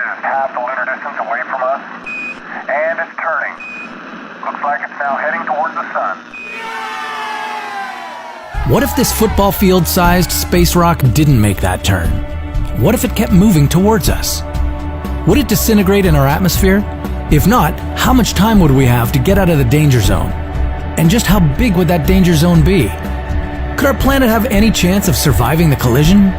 just half the lunar distance away from us, and it's turning. Looks like it's now heading towards the sun. What if this football field-sized space rock didn't make that turn? What if it kept moving towards us? Would it disintegrate in our atmosphere? If not, how much time would we have to get out of the danger zone? And just how big would that danger zone be? Could our planet have any chance of surviving the collision?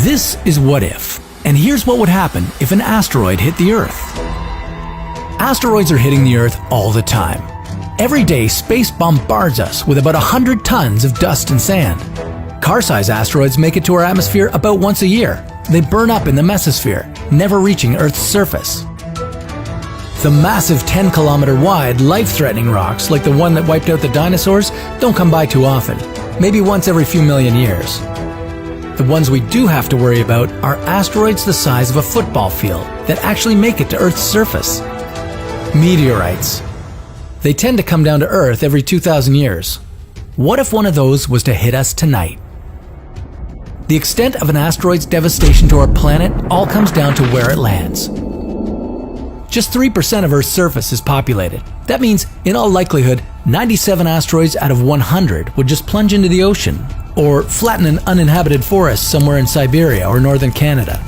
This is What If, and here's what would happen if an asteroid hit the Earth. Asteroids are hitting the Earth all the time. Every day, space bombards us with about 100 tons of dust and sand. Car-sized asteroids make it to our atmosphere about once a year. They burn up in the mesosphere, never reaching Earth's surface. The massive 10-kilometer wide, life-threatening rocks, like the one that wiped out the dinosaurs, don't come by too often, maybe once every few million years. The ones we do have to worry about are asteroids the size of a football field that actually make it to Earth's surface. Meteorites. They tend to come down to Earth every 2,000 years. What if one of those was to hit us tonight? The extent of an asteroid's devastation to our planet all comes down to where it lands. Just 3% of Earth's surface is populated. That means, in all likelihood, 97 asteroids out of 100 would just plunge into the ocean, or flatten an uninhabited forest somewhere in Siberia or northern Canada.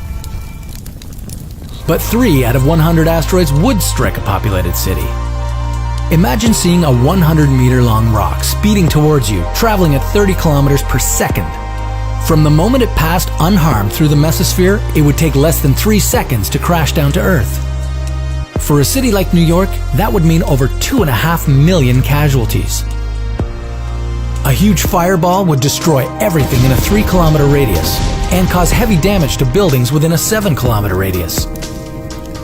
But 3 out of 100 asteroids would strike a populated city. Imagine seeing a 100-meter-long rock speeding towards you, traveling at 30 kilometers per second. From the moment it passed unharmed through the mesosphere, it would take less than 3 seconds to crash down to Earth. For a city like New York, that would mean over 2.5 million casualties. A huge fireball would destroy everything in a 3-kilometer radius and cause heavy damage to buildings within a 7-kilometer radius.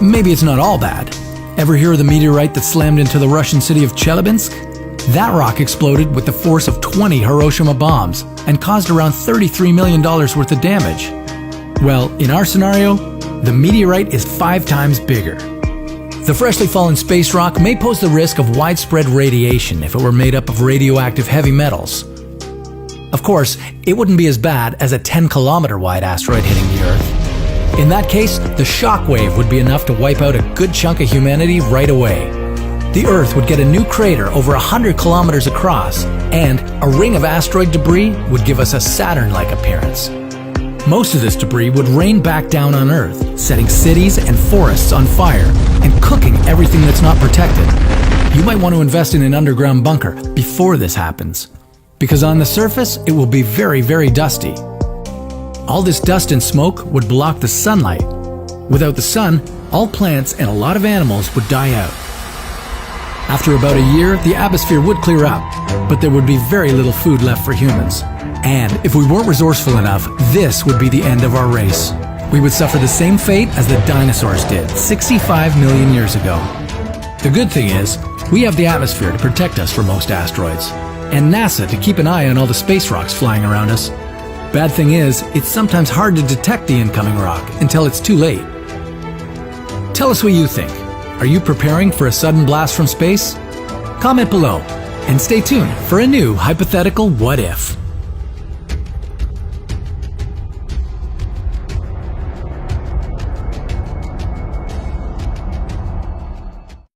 Maybe it's not all bad. Ever hear of the meteorite that slammed into the Russian city of Chelyabinsk? That rock exploded with the force of 20 Hiroshima bombs and caused around $33 million worth of damage. Well, in our scenario, the meteorite is 5 times bigger. The freshly fallen space rock may pose the risk of widespread radiation if it were made up of radioactive heavy metals. Of course, it wouldn't be as bad as a 10-kilometer wide asteroid hitting the Earth. In that case, the shock wave would be enough to wipe out a good chunk of humanity right away. The Earth would get a new crater over 100 kilometers across, and a ring of asteroid debris would give us a Saturn-like appearance. Most of this debris would rain back down on Earth, setting cities and forests on fire, and cooking everything that's not protected. You might want to invest in an underground bunker before this happens, because on the surface, it will be very, very dusty. All this dust and smoke would block the sunlight. Without the sun, all plants and a lot of animals would die out. After about a year, the atmosphere would clear up, but there would be very little food left for humans. And if we weren't resourceful enough, this would be the end of our race. We would suffer the same fate as the dinosaurs did 65 million years ago. The good thing is, we have the atmosphere to protect us from most asteroids, and NASA to keep an eye on all the space rocks flying around us. Bad thing is, it's sometimes hard to detect the incoming rock until it's too late. Tell us what you think. Are you preparing for a sudden blast from space? Comment below, and stay tuned for a new hypothetical What If.